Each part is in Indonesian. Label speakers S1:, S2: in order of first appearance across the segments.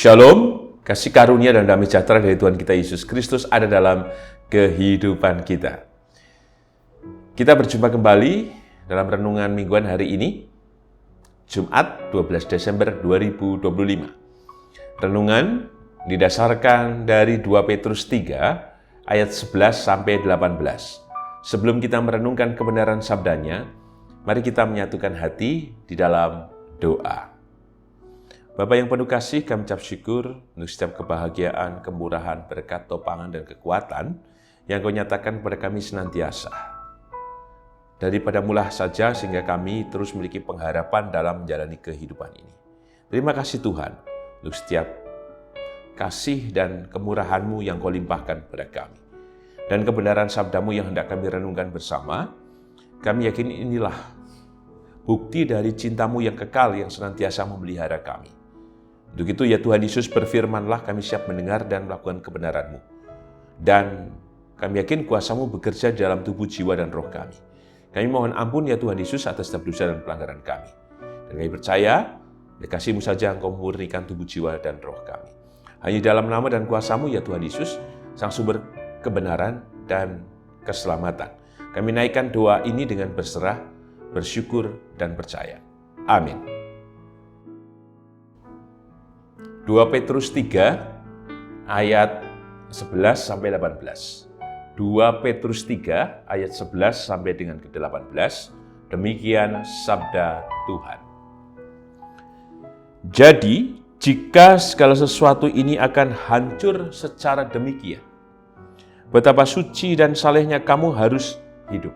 S1: Shalom, kasih karunia dan damai sejahtera dari Tuhan kita Yesus Kristus ada dalam kehidupan kita. Kita berjumpa kembali dalam renungan mingguan hari ini, Jumat 12 Desember 2025. Renungan didasarkan dari 2 Petrus 3 ayat 11 sampai 18. Sebelum kita merenungkan kebenaran sabdanya, mari kita menyatukan hati di dalam doa. Bapa yang penuh kasih, kami ucap syukur untuk setiap kebahagiaan, kemurahan, berkat, topangan, dan kekuatan yang Kau nyatakan kepada kami senantiasa. Daripada mula saja sehingga kami terus memiliki pengharapan dalam menjalani kehidupan ini. Terima kasih Tuhan untuk setiap kasih dan kemurahan-Mu yang Kau limpahkan kepada kami. Dan kebenaran sabda-Mu yang hendak kami renungkan bersama, kami yakin inilah bukti dari cinta-Mu yang kekal yang senantiasa memelihara kami. Untuk itu ya Tuhan Yesus, berfirmanlah, kami siap mendengar dan melakukan kebenaran-Mu. Dan kami yakin kuasa-Mu bekerja dalam tubuh, jiwa, dan roh kami. Kami mohon ampun ya Tuhan Yesus atas setiap dosa dan pelanggaran kami. Dan kami percaya, oleh kasih-Mu saja Engkau memurnikan tubuh, jiwa, dan roh kami. Hanya dalam nama dan kuasa-Mu ya Tuhan Yesus, Sang Sumber kebenaran dan keselamatan. Kami naikkan doa ini dengan berserah, bersyukur, dan percaya. Amin. 2 Petrus 3 ayat 11 sampai 18. 2 Petrus 3 ayat 11 sampai dengan ke-18. Demikian sabda Tuhan. Jadi, jika segala sesuatu ini akan hancur secara demikian, betapa suci dan salehnya kamu harus hidup.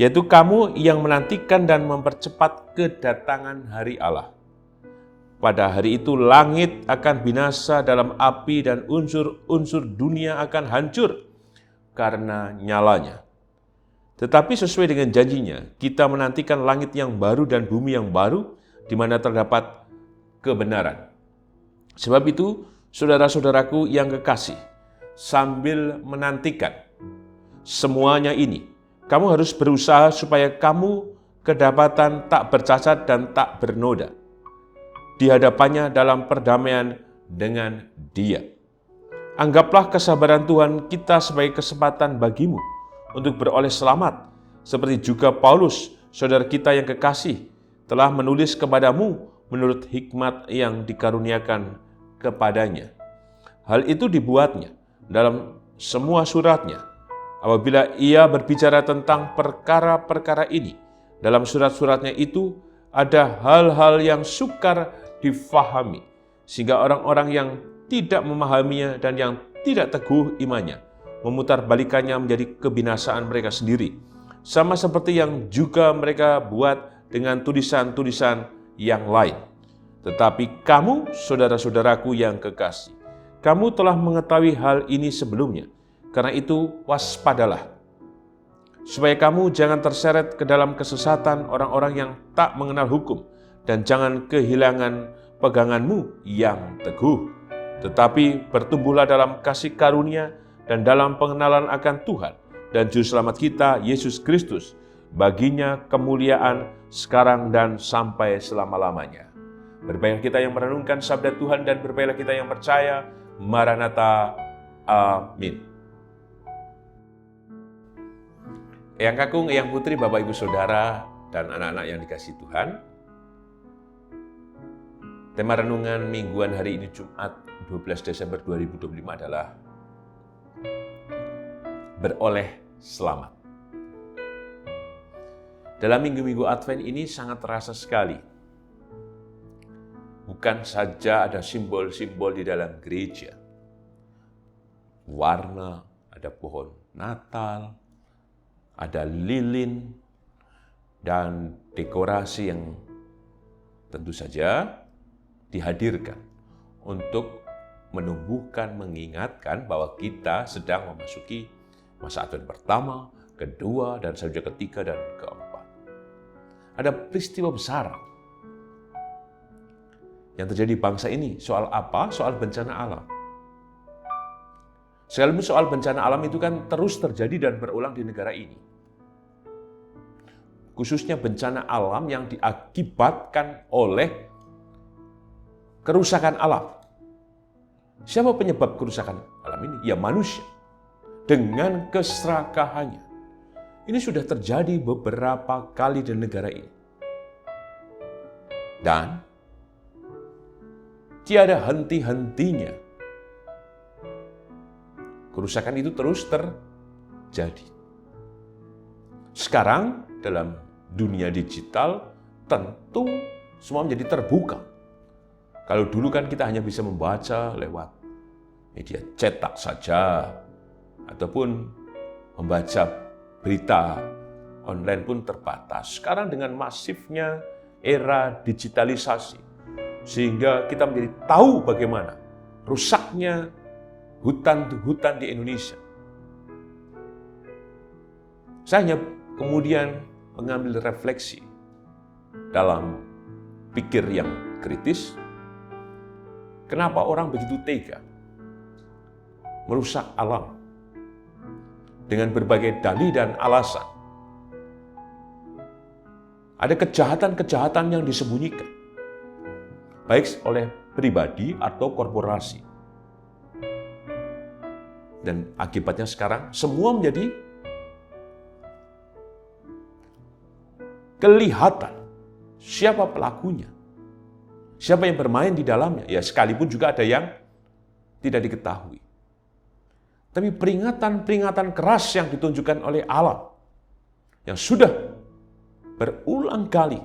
S1: Yaitu kamu yang menantikan dan mempercepat kedatangan hari Allah. Pada hari itu langit akan binasa dalam api dan unsur-unsur dunia akan hancur karena nyalanya. Tetapi sesuai dengan janjinya, kita menantikan langit yang baru dan bumi yang baru di mana terdapat kebenaran. Sebab itu, saudara-saudaraku yang kekasih, sambil menantikan semuanya ini, kamu harus berusaha supaya kamu kedapatan tak bercacat dan tak bernoda di hadapannya dalam perdamaian dengan Dia. Anggaplah kesabaran Tuhan kita sebagai kesempatan bagimu untuk beroleh selamat, seperti juga Paulus, saudara kita yang kekasih, telah menulis kepadamu menurut hikmat yang dikaruniakan kepadanya. Hal itu dibuatnya dalam semua suratnya. Apabila ia berbicara tentang perkara-perkara ini, dalam surat-suratnya itu ada hal-hal yang sukar difahami, sehingga orang-orang yang tidak memahaminya dan yang tidak teguh imannya memutarbalikannya menjadi kebinasaan mereka sendiri, sama seperti yang juga mereka buat dengan tulisan-tulisan yang lain. Tetapi kamu, saudara-saudaraku yang kekasih, kamu telah mengetahui hal ini sebelumnya. Karena itu waspadalah, supaya kamu jangan terseret ke dalam kesesatan orang-orang yang tak mengenal hukum, dan jangan kehilangan peganganmu yang teguh. Tetapi bertumbuhlah dalam kasih karunia dan dalam pengenalan akan Tuhan dan Juru Selamat kita, Yesus Kristus. Baginya kemuliaan sekarang dan sampai selama-lamanya. Berbaiklah kita yang merenungkan sabda Tuhan dan berbaiklah kita yang percaya. Maranatha. Amin. Eyang Kakung, Eyang Putri, Bapak Ibu Saudara, dan anak-anak yang dikasihi Tuhan. Tema renungan mingguan hari ini Jumat 12 Desember 2025 adalah beroleh selamat. Dalam minggu-minggu Advent ini sangat terasa sekali. Bukan saja ada simbol-simbol di dalam gereja. Warna, ada pohon Natal, ada lilin, dan dekorasi yang tentu saja dihadirkan untuk menumbuhkan, mengingatkan bahwa kita sedang memasuki masa Advent pertama, kedua, dan selanjutnya ketiga dan keempat. Ada peristiwa besar yang terjadi bangsa ini. Soal apa? Soal bencana alam. Sekalipun soal bencana alam itu kan terus terjadi dan berulang di negara ini. Khususnya bencana alam yang diakibatkan oleh kerusakan alam. Siapa penyebab kerusakan alam ini? Ya manusia. Dengan keserakahannya. Ini sudah terjadi beberapa kali di negara ini. Dan tiada henti-hentinya. Kerusakan itu terus terjadi. Sekarang dalam dunia digital tentu semua menjadi terbuka. Kalau dulu kan kita hanya bisa membaca lewat media cetak saja, ataupun membaca berita online pun terbatas. Sekarang dengan masifnya era digitalisasi, sehingga kita menjadi tahu bagaimana rusaknya hutan-hutan di Indonesia. Saya hanya kemudian mengambil refleksi dalam pikir yang kritis, kenapa orang begitu tega merusak alam dengan berbagai dalih dan alasan. Ada kejahatan-kejahatan yang disembunyikan, baik oleh pribadi atau korporasi. Dan akibatnya sekarang semua menjadi kelihatan siapa pelakunya, siapa yang bermain di dalamnya. Ya sekalipun juga ada yang tidak diketahui. Tapi peringatan-peringatan keras yang ditunjukkan oleh alam, yang sudah berulang kali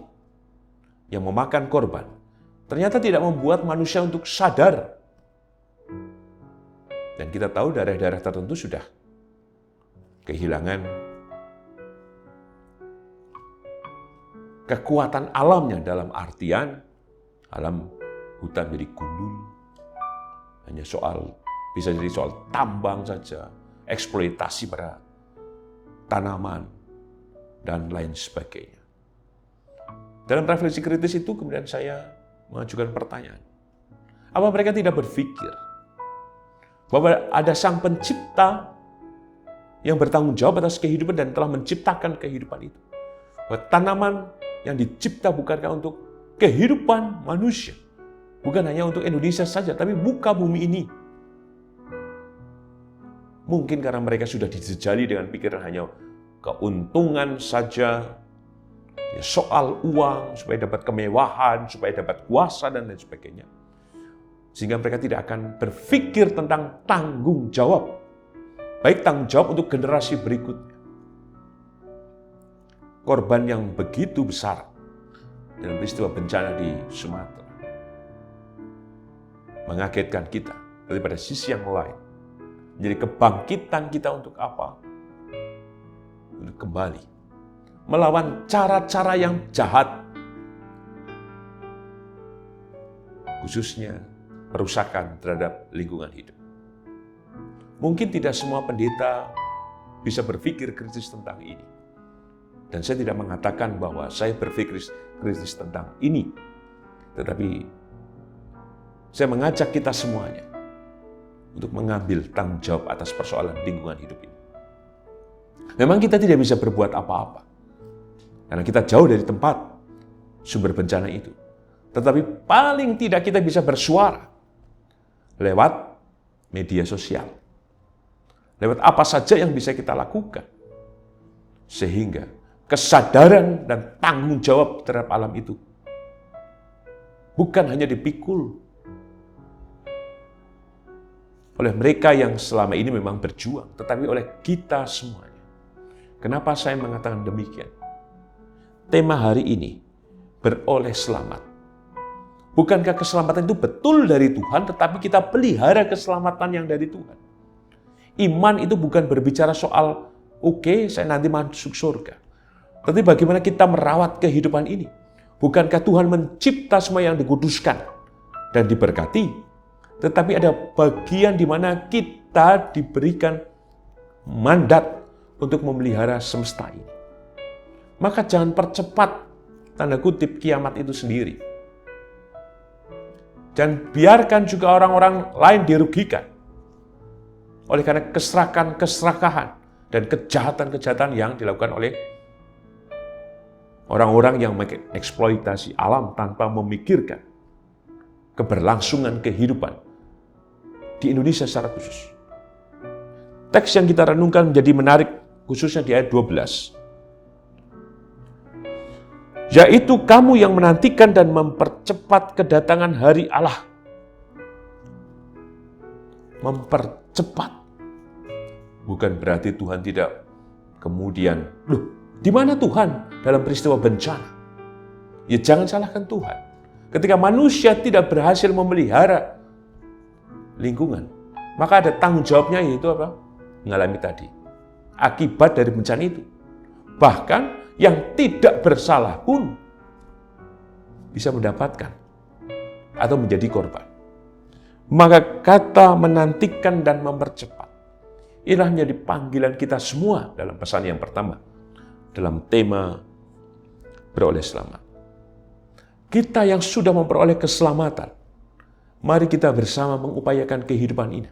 S1: yang memakan korban, ternyata tidak membuat manusia untuk sadar. Dan kita tahu daerah-daerah tertentu sudah kehilangan kekuatan alamnya, dalam artian alam hutan menjadi gundul. Hanya bisa jadi soal tambang saja, eksploitasi pada tanaman, dan lain sebagainya. Dalam refleksi kritis itu kemudian saya mengajukan pertanyaan. Apa mereka tidak berpikir bahwa ada Sang Pencipta yang bertanggung jawab atas kehidupan dan telah menciptakan kehidupan itu? Bahwa tanaman yang dicipta bukankah untuk kehidupan manusia? Bukan hanya untuk Indonesia saja, tapi muka bumi ini. Mungkin karena mereka sudah dijejali dengan pikiran hanya keuntungan saja, ya soal uang, supaya dapat kemewahan, supaya dapat kuasa, dan lain sebagainya. Sehingga mereka tidak akan berpikir tentang tanggung jawab. Baik tanggung jawab untuk generasi berikutnya. Korban yang begitu besar dalam peristiwa bencana di Sumatera mengagetkan kita. Tapi pada sisi yang lain, menjadi kebangkitan kita untuk apa? Untuk kembali melawan cara-cara yang jahat, khususnya perusakan terhadap lingkungan hidup. Mungkin tidak semua pendeta bisa berpikir kritis tentang ini. Dan saya tidak mengatakan bahwa saya berpikir kritis tentang ini. Tetapi saya mengajak kita semuanya untuk mengambil tanggung jawab atas persoalan lingkungan hidup ini. Memang kita tidak bisa berbuat apa-apa, karena kita jauh dari tempat sumber bencana itu. Tetapi paling tidak kita bisa bersuara lewat media sosial. Lewat apa saja yang bisa kita lakukan. Sehingga kesadaran dan tanggung jawab terhadap alam itu bukan hanya dipikul oleh mereka yang selama ini memang berjuang, tetapi oleh kita semuanya. Kenapa saya mengatakan demikian? Tema hari ini, beroleh selamat. Bukankah keselamatan itu betul dari Tuhan, tetapi kita pelihara keselamatan yang dari Tuhan. Iman itu bukan berbicara soal, oke, saya nanti masuk surga. Tapi bagaimana kita merawat kehidupan ini? Bukankah Tuhan mencipta semua yang dikuduskan dan diberkati? Tetapi ada bagian di mana kita diberikan mandat untuk memelihara semesta ini. Maka jangan percepat, tanda kutip, kiamat itu sendiri. Dan biarkan juga orang-orang lain dirugikan oleh karena keserakahan dan kejahatan-kejahatan yang dilakukan oleh orang-orang yang mengeksploitasi alam tanpa memikirkan keberlangsungan kehidupan di Indonesia secara khusus. Teks yang kita renungkan menjadi menarik, khususnya di ayat 12. Yaitu kamu yang menantikan dan mempercepat kedatangan hari Allah. Mempercepat. Bukan berarti Tuhan tidak kemudian, di mana Tuhan dalam peristiwa bencana? Ya jangan salahkan Tuhan. Ketika manusia tidak berhasil memelihara lingkungan, maka ada tanggung jawabnya, yaitu apa? Mengalami tadi. Akibat dari bencana itu. Bahkan yang tidak bersalah pun bisa mendapatkan atau menjadi korban. Maka kata menantikan dan mempercepat inilah menjadi panggilan kita semua dalam pesan yang pertama, dalam tema beroleh selamat. Kita yang sudah memperoleh keselamatan, mari kita bersama mengupayakan kehidupan ini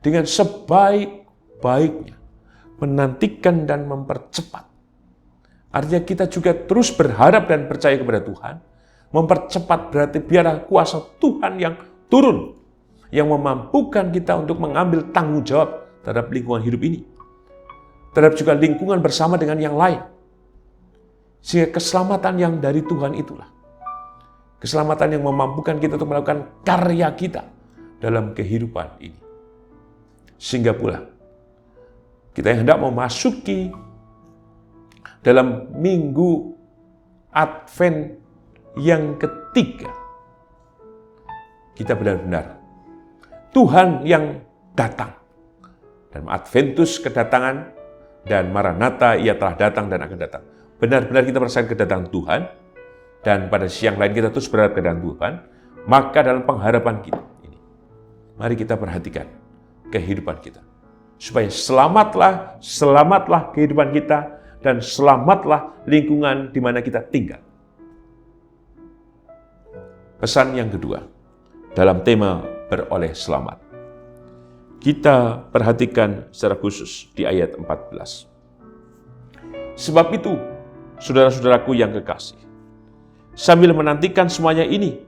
S1: dengan sebaik-baiknya, menantikan dan mempercepat. Artinya kita juga terus berharap dan percaya kepada Tuhan. Mempercepat berarti biarlah kuasa Tuhan yang turun, yang memampukan kita untuk mengambil tanggung jawab terhadap lingkungan hidup ini. Terhadap juga lingkungan bersama dengan yang lain. Sehingga keselamatan yang dari Tuhan itulah. Keselamatan yang memampukan kita untuk melakukan karya kita dalam kehidupan ini. Sehingga pula kita yang hendak memasuki dalam minggu Advent yang ketiga, kita benar-benar Tuhan yang datang. Dan Adventus kedatangan, dan Maranatha ia telah datang dan akan datang. Benar-benar kita merasakan kedatangan Tuhan, dan pada siang lain kita terus berharap kedatangan Tuhan. Maka dalam pengharapan kita ini, mari kita perhatikan kehidupan kita. Supaya selamatlah kehidupan kita, dan selamatlah lingkungan di mana kita tinggal. Pesan yang kedua, dalam tema beroleh selamat. Kita perhatikan secara khusus di ayat 14. Sebab itu, saudara-saudaraku yang kekasih, sambil menantikan semuanya ini,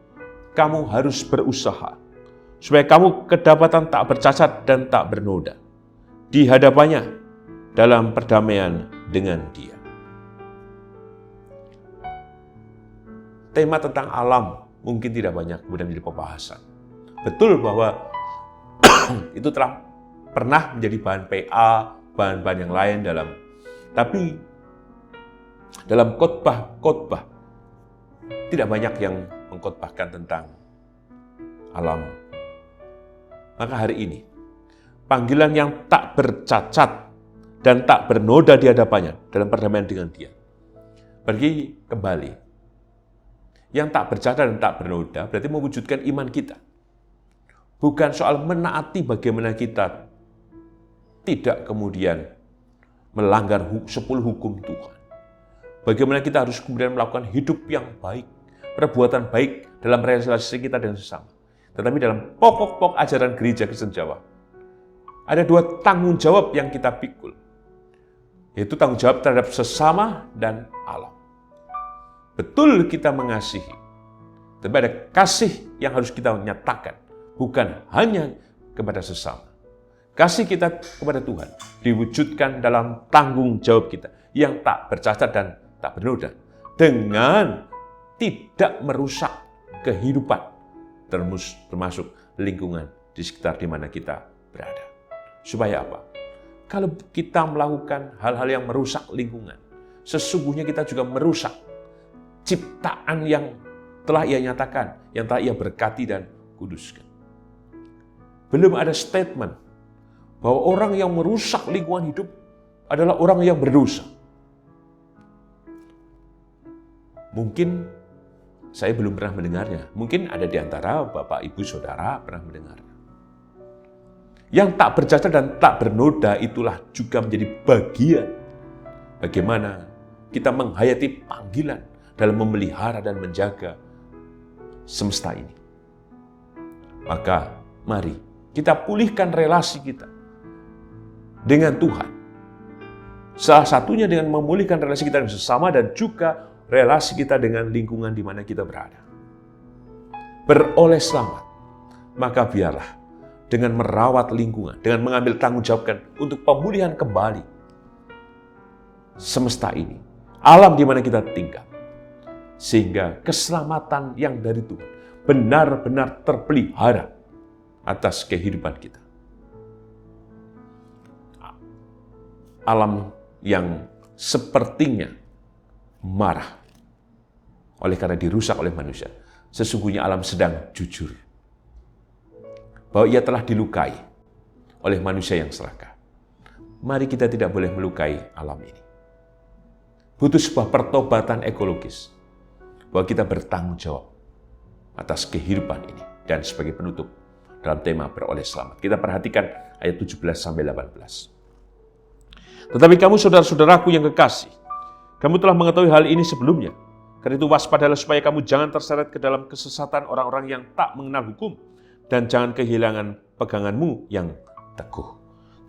S1: kamu harus berusaha, supaya kamu kedapatan tak bercacat dan tak bernoda di hadapannya dalam perdamaian dengan Dia. Tema tentang alam mungkin tidak banyak kemudian menjadi pembahasan. Betul bahwa itu telah pernah menjadi bahan PA, bahan-bahan yang lain tapi dalam khotbah tidak banyak yang mengkhotbahkan tentang alam. Maka hari ini panggilan yang tak bercacat dan tak bernoda di hadapannya dalam perdamaian dengan Dia. Pergi kembali. Yang tak bercacat dan tak bernoda berarti mewujudkan iman kita. Bukan soal menaati bagaimana kita tidak kemudian melanggar 10 hukum Tuhan. Bagaimana kita harus kemudian melakukan hidup yang baik, perbuatan baik dalam relasi kita dengan sesama. Tetapi dalam pokok-pokok ajaran gereja Kristen Jawa, ada 2 tanggung jawab yang kita pikul. Yaitu tanggung jawab terhadap sesama dan alam. Betul kita mengasihi, tapi ada kasih yang harus kita nyatakan, bukan hanya kepada sesama. Kasih kita kepada Tuhan diwujudkan dalam tanggung jawab kita yang tak bercacat dan tak bernoda, dengan tidak merusak kehidupan, termasuk lingkungan di sekitar di mana kita berada. Supaya apa? Kalau kita melakukan hal-hal yang merusak lingkungan, sesungguhnya kita juga merusak ciptaan yang telah Ia nyatakan, yang telah Ia berkati dan kuduskan. Belum ada statement bahwa orang yang merusak lingkungan hidup adalah orang yang berdosa. Mungkin saya belum pernah mendengarnya. Mungkin ada di antara Bapak, Ibu, Saudara pernah mendengar. Yang tak bercacat dan tak bernoda itulah juga menjadi bagian bagaimana kita menghayati panggilan dalam memelihara dan menjaga semesta ini. Maka mari kita pulihkan relasi kita dengan Tuhan. Salah satunya dengan memulihkan relasi kita dengan sesama dan juga relasi kita dengan lingkungan di mana kita berada. Beroleh selamat, maka biarlah dengan merawat lingkungan, dengan mengambil tanggung jawabkan untuk pemulihan kembali semesta ini, alam di mana kita tinggal. Sehingga keselamatan yang dari Tuhan benar-benar terpelihara atas kehidupan kita. Alam yang sepertinya marah oleh karena dirusak oleh manusia. Sesungguhnya alam sedang jujur bahwa ia telah dilukai oleh manusia yang serakah. Mari kita tidak boleh melukai alam ini. Butuh sebuah pertobatan ekologis bahwa kita bertanggung jawab atas kehidupan ini. Dan sebagai penutup dalam tema beroleh selamat, kita perhatikan ayat 17-18. Tetapi kamu saudara-saudaraku yang kekasih, kamu telah mengetahui hal ini sebelumnya. Karena itu waspadalah supaya kamu jangan terseret ke dalam kesesatan orang-orang yang tak mengenal hukum, dan jangan kehilangan peganganmu yang teguh.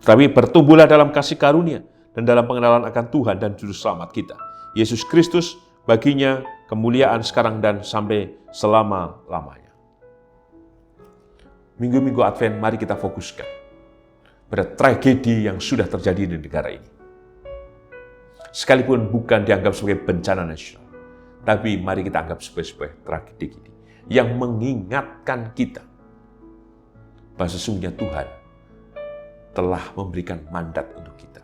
S1: Tetapi bertumbuhlah dalam kasih karunia dan dalam pengenalan akan Tuhan dan Juru Selamat kita, Yesus Kristus. Baginya kemuliaan sekarang dan sampai selama-lamanya. Minggu-minggu Advent, mari kita fokuskan pada tragedi yang sudah terjadi di negara ini. Sekalipun bukan dianggap sebagai bencana nasional, tapi mari kita anggap sebagai sebuah tragedi yang mengingatkan kita bahwa sesungguhnya Tuhan telah memberikan mandat untuk kita.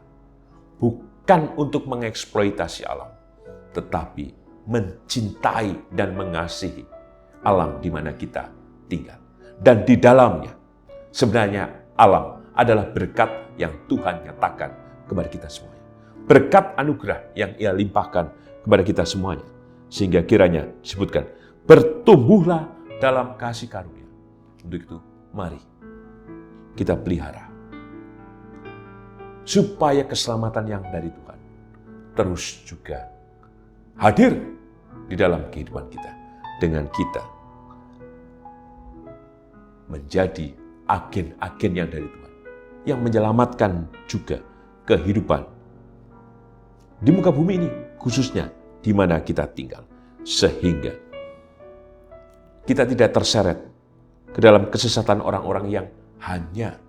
S1: Bukan untuk mengeksploitasi alam, tetapi mencintai dan mengasihi alam di mana kita tinggal. Dan di dalamnya, sebenarnya alam adalah berkat yang Tuhan nyatakan kepada kita semuanya. Berkat anugerah yang Ia limpahkan kepada kita semuanya. Sehingga kiranya disebutkan, bertumbuhlah dalam kasih karunia. Untuk itu, mari kita pelihara. Supaya keselamatan yang dari Tuhan terus juga hadir di dalam kehidupan kita. Dengan kita menjadi agen-agen yang dari Tuhan, yang menyelamatkan juga kehidupan di muka bumi ini, khususnya di mana kita tinggal. Sehingga kita tidak terseret ke dalam kesesatan orang-orang yang hanya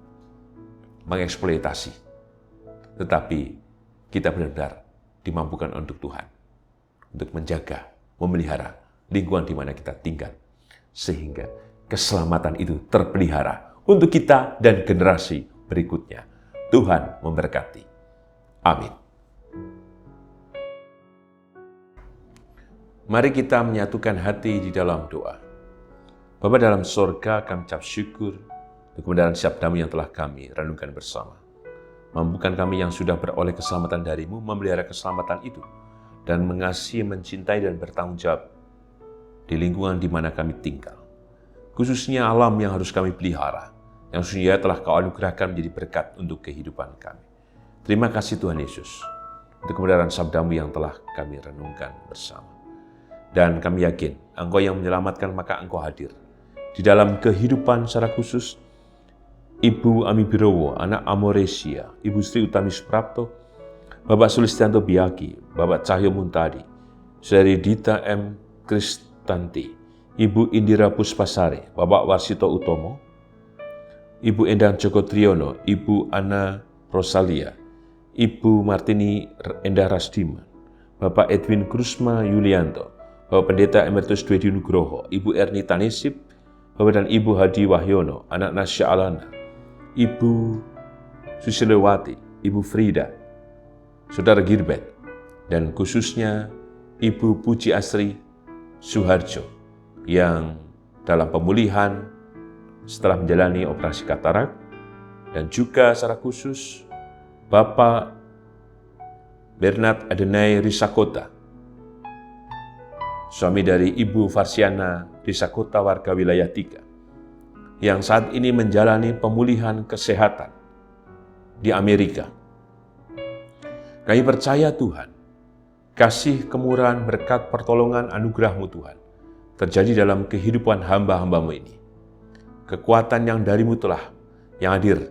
S1: mengeksploitasi, tetapi kita benar-benar dimampukan untuk Tuhan, untuk menjaga, memelihara lingkungan di mana kita tinggal, sehingga keselamatan itu terpelihara untuk kita dan generasi berikutnya. Tuhan memberkati. Amin. Mari kita menyatukan hati di dalam doa. Bapa dalam sorga, kami ucap syukur untuk kebenaran sabdamu yang telah kami renungkan bersama. Mampukan kami yang sudah beroleh keselamatan darimu, memelihara keselamatan itu, dan mengasihi, mencintai, dan bertanggung jawab di lingkungan di mana kami tinggal. Khususnya alam yang harus kami pelihara, yang sesungguhnya telah Kau anugerahkan menjadi berkat untuk kehidupan kami. Terima kasih Tuhan Yesus, untuk kebenaran sabdamu yang telah kami renungkan bersama. Dan kami yakin, Engkau yang menyelamatkan, maka Engkau hadir di dalam kehidupan secara khusus Ibu Ami Birowo, anak Amoresia, Ibu Sri Utami Suprapto, Bapak Sulistianto Biaki, Bapak Cahyo Muntadi, Saudari Dita M. Kristanti, Ibu Indira Puspasari, Bapak Warsito Utomo, Ibu Endang Joko Triyono, Ibu Ana Rosalia, Ibu Martini Endah Rasdiman, Bapak Edwin Krusma Yulianto, Bapak Pendeta Emeritus Dwedi Nugroho, Ibu Erni Tanisip, Bapak dan Ibu Hadi Wahyono, anak Nasya Alana, Ibu Susilewati, Ibu Frida, Saudara Girbet, dan khususnya Ibu Puji Asri Suharjo yang dalam pemulihan setelah menjalani operasi katarak, dan juga secara khusus Bapak Bernard Adenai Risakota, suami dari Ibu Farsiana Risakota warga wilayah 3, yang saat ini menjalani pemulihan kesehatan di Amerika. Kami percaya Tuhan, kasih, kemurahan, berkat, pertolongan, anugerah-Mu Tuhan, terjadi dalam kehidupan hamba-hamba-Mu ini. Kekuatan yang dari-Mu telah yang hadir,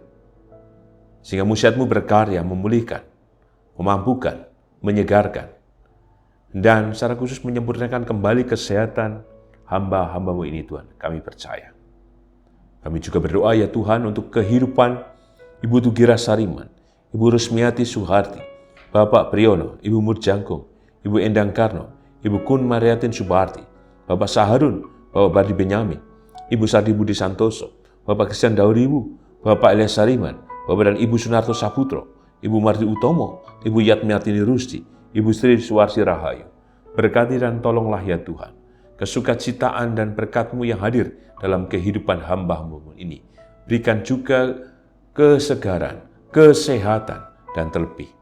S1: sehingga mujizat-Mu berkarya, memulihkan, memampukan, menyegarkan, dan secara khusus menyempurnakan kembali kesehatan hamba-hamba-Mu ini Tuhan. Kami percaya. Kami juga berdoa ya Tuhan untuk kehidupan Ibu Tugira Sariman, Ibu Rusmiati Suharti, Bapak Priyono, Ibu Murjangkung, Ibu Endang Karno, Ibu Kun Mariatin Subarti, Bapak Saharun, Bapak Bardi Benyamin, Ibu Sardi Budi Santoso, Bapak Christian Dauribu, Bapak Elias Sariman, Bapak dan Ibu Sunarto Saputro, Ibu Marti Utomo, Ibu Yatmiatini Rusti, Ibu Sri Suwarsi Rahayu. Berkati dan tolonglah ya Tuhan, kesukacitaan dan berkat-Mu yang hadir dalam kehidupan hamba-Mu ini. Berikan juga kesegaran, kesehatan, dan terlebih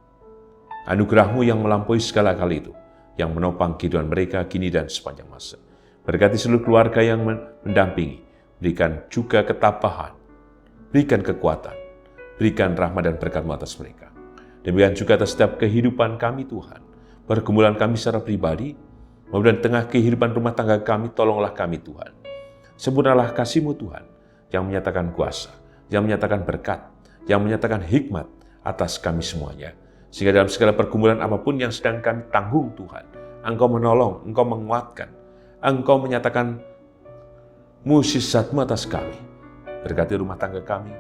S1: anugerah-Mu yang melampaui segala hal itu, yang menopang kehidupan mereka kini dan sepanjang masa. Berkati seluruh keluarga yang mendampingi, berikan juga ketabahan, berikan kekuatan, berikan rahmat dan berkat-Mu atas mereka. Demikian juga atas setiap kehidupan kami Tuhan, pergumulan kami secara pribadi, maupun di tengah kehidupan rumah tangga kami, tolonglah kami Tuhan. Sempurnalah kasih-Mu Tuhan, yang menyatakan kuasa, yang menyatakan berkat, yang menyatakan hikmat atas kami semuanya. Sehingga dalam segala pergumulan apapun yang sedang kami tanggung Tuhan, Engkau menolong, Engkau menguatkan, Engkau menyatakan mukjizat-Mu atas kami. Berkati rumah tangga kami,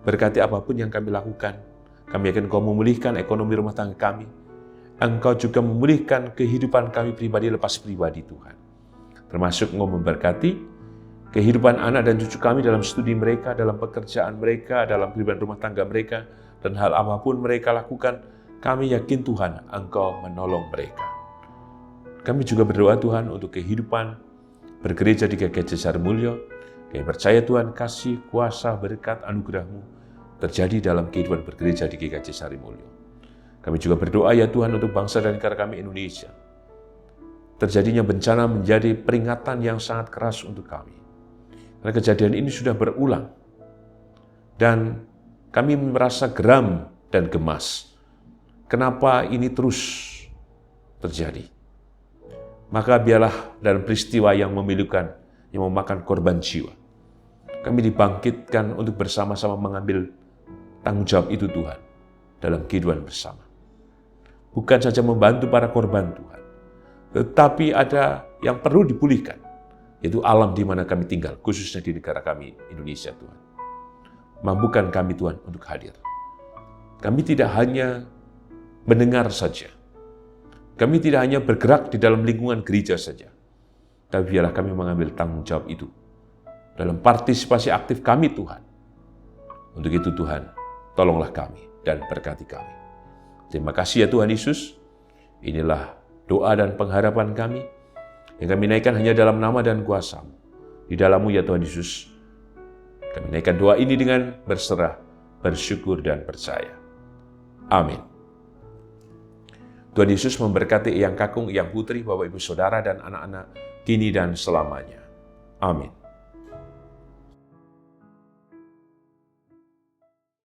S1: berkati apapun yang kami lakukan. Kami yakin Engkau memulihkan ekonomi rumah tangga kami. Engkau juga memulihkan kehidupan kami pribadi lepas pribadi Tuhan. Termasuk Engkau memberkati kehidupan anak dan cucu kami dalam studi mereka, dalam pekerjaan mereka, dalam kehidupan rumah tangga mereka, dan hal apapun mereka lakukan, kami yakin Tuhan Engkau menolong mereka. Kami juga berdoa Tuhan untuk kehidupan bergereja di GKJ Sarimulyo. Kami percaya Tuhan kasih, kuasa, berkat, anugerah-Mu terjadi dalam kehidupan bergereja di GKJ Sarimulyo. Kami juga berdoa ya Tuhan untuk bangsa dan negara kami Indonesia. Terjadinya bencana menjadi peringatan yang sangat keras untuk kami. Karena kejadian ini sudah berulang. Dan kami merasa geram dan gemas. Kenapa ini terus terjadi? Maka biarlah dalam peristiwa yang memilukan, yang memakan korban jiwa, kami dibangkitkan untuk bersama-sama mengambil tanggung jawab itu Tuhan dalam kehidupan bersama. Bukan saja membantu para korban Tuhan, tetapi ada yang perlu dipulihkan, yaitu alam di mana kami tinggal, khususnya di negara kami, Indonesia Tuhan. Mampukan kami Tuhan untuk hadir. Kami tidak hanya mendengar saja. Kami tidak hanya bergerak di dalam lingkungan gereja saja. Tapi biarlah kami mengambil tanggung jawab itu dalam partisipasi aktif kami Tuhan. Untuk itu Tuhan, tolonglah kami dan berkati kami. Terima kasih ya Tuhan Yesus. Inilah doa dan pengharapan kami yang kami naikkan hanya dalam nama dan kuasa-Mu. Di dalam-Mu ya Tuhan Yesus, kami naikkan doa ini dengan berserah, bersyukur dan percaya. Amin. Tuhan Yesus memberkati Eyang Kakung, Eyang Putri, Bapak Ibu Saudara dan anak-anak kini dan selamanya. Amin.